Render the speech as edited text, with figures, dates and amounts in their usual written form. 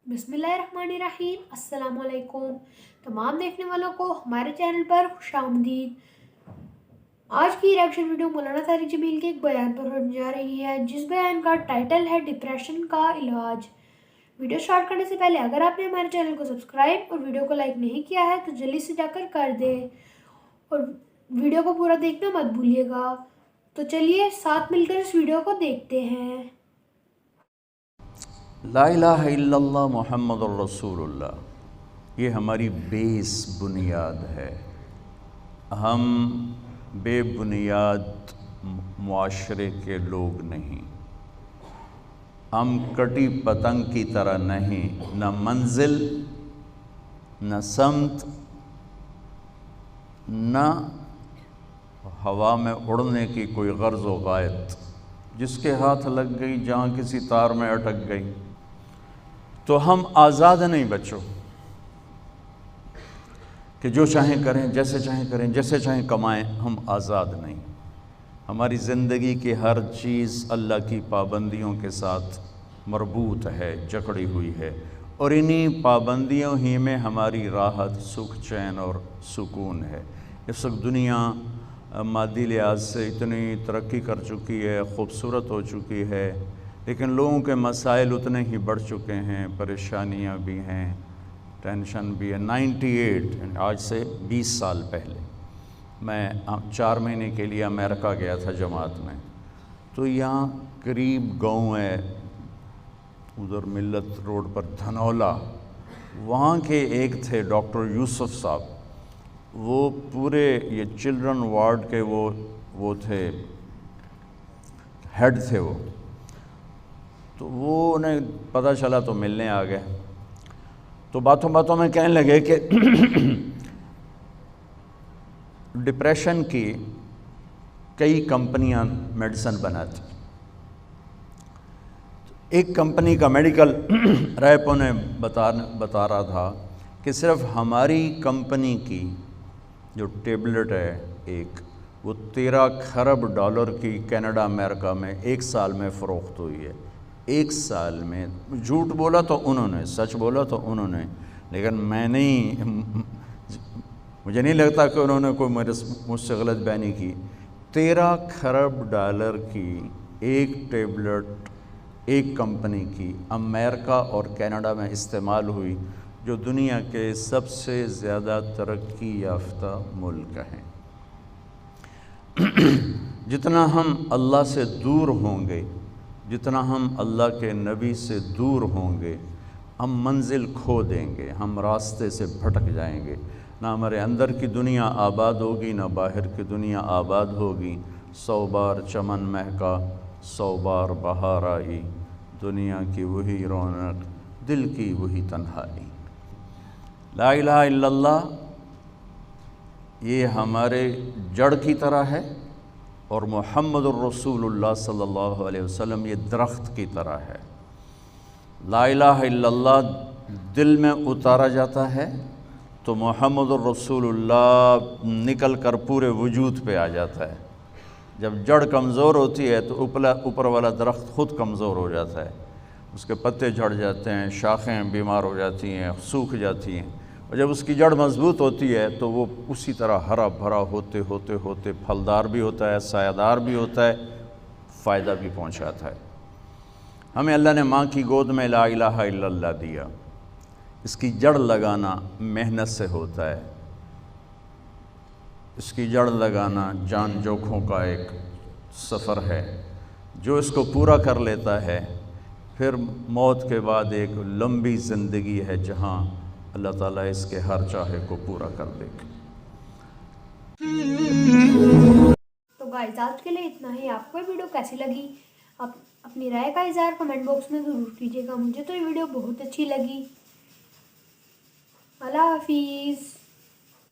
बिस्मिल्लाहिर्रहमानिर्रहीम। अस्सलाम वालेकुम। तमाम देखने वालों को हमारे चैनल पर खुशामदीद। आज की रिएक्शन वीडियो मौलाना तारिक जमील के एक बयान पर होने जा रही है, जिस बयान का टाइटल है डिप्रेशन का इलाज। वीडियो स्टार्ट करने से पहले अगर आपने हमारे चैनल को सब्सक्राइब और वीडियो को लाइक नहीं किया है तो जल्दी से जाकर कर दें और वीडियो को पूरा देखना मत भूलिएगा। तो चलिए साथ मिलकर इस वीडियो को देखते हैं। ला इलाहा इल्लल्लाह मुहम्मदुर रसूलुल्लाह, ये हमारी बेस बुनियाद है। हम बेबुनियाद मुआशरे के लोग नहीं, हम कटी पतंग की तरह नहीं, न मंजिल न समत न हवा में उड़ने की कोई गर्ज़ व गायत, जिसके हाथ लग गई जहाँ किसी तार में अटक गई। तो हम आज़ाद नहीं बच्चों कि जो चाहें करें, जैसे चाहें करें, जैसे चाहें कमाएं। हम आज़ाद नहीं। हमारी ज़िंदगी की हर चीज़ अल्लाह की पाबंदियों के साथ मरबूत है, जकड़ी हुई है, और इन्हीं पाबंदियों ही में हमारी राहत, सुख, चैन और सुकून है। इस वक्त दुनिया मादी लिहाज से इतनी तरक्की कर चुकी है, ख़ूबसूरत हो चुकी है, लेकिन लोगों के मसाइल उतने ही बढ़ चुके हैं। परेशानियां भी हैं, टेंशन भी है। 98 आज से 20 साल पहले मैं 4 महीने के लिए अमेरिका गया था जमात में। तो यहाँ करीब गांव है, उधर मिल्लत रोड पर धनौला, वहाँ के एक थे डॉक्टर यूसुफ साहब। वो पूरे ये चिल्ड्रन वार्ड के वो थे, हेड थे वो। तो वो उन्हें पता चला तो मिलने आ गए। तो बातों बातों में कहने लगे कि डिप्रेशन की कई कंपनियां मेडिसिन बनाती। एक कंपनी का मेडिकल रैप उन्हें बता रहा था कि सिर्फ हमारी कंपनी की जो टेबलेट है एक, वो 13 खरब डॉलर की कनाडा अमेरिका में एक साल में फ़रोख्त हुई है। एक साल में। झूठ बोला तो उन्होंने, सच बोला तो उन्होंने, लेकिन मैं नहीं, मुझे नहीं लगता कि उन्होंने कोई मुझसे गलत बयानी की। 13 खरब डॉलर की एक टेबलेट एक कंपनी की अमेरिका और कनाडा में इस्तेमाल हुई, जो दुनिया के सबसे ज़्यादा तरक्की याफ्ता मुल्क हैं। जितना हम अल्लाह से दूर होंगे, जितना हम अल्लाह के नबी से दूर होंगे, हम मंजिल खो देंगे, हम रास्ते से भटक जाएंगे। ना हमारे अंदर की दुनिया आबाद होगी, ना बाहर की दुनिया आबाद होगी। 100 बार चमन महका, 100 बार बहार आई, दुनिया की वही रौनक, दिल की वही तन्हाई। ला इलाहा इल्लल्लाह ये हमारे जड़ की तरह है, और मुहम्मदुर रसूलुल्लाह सल्लल्लाहु अलैहि वसल्लम ये दरख्त की तरह है। ला इलाहा इल्लल्लाह दिल में उतारा जाता है तो मुहम्मदुर रसूलुल्लाह निकल कर पूरे वजूद पे आ जाता है। जब जड़ कमज़ोर होती है तो ऊपर वाला दरख्त ख़ुद कमज़ोर हो जाता है, उसके पत्ते झड़ जाते हैं, शाखें बीमार हो जाती हैं, सूख जाती हैं। और जब उसकी जड़ मज़बूत होती है तो वो उसी तरह हरा भरा होते होते होते फलदार भी होता है, सायादार भी होता है, फ़ायदा भी पहुंचाता है। हमें अल्लाह ने माँ की गोद में ला इलाहा इल्लल्लाह दिया। इसकी जड़ लगाना मेहनत से होता है। इसकी जड़ लगाना जान जोखों का एक सफ़र है। जो इसको पूरा कर लेता है, फिर मौत के बाद एक लंबी ज़िंदगी है जहाँ अल्लाह ताला इसके हर चाहे को पूरा कर देगा। तो गाइस आज के लिए इतना ही। आपको ये वीडियो कैसी लगी? आप अपनी राय का इज़हार कमेंट बॉक्स में ज़रूर कीजिएगा। मुझे तो ये वीडियो बहुत अच्छी लगी। अल्लाह हाफिज़।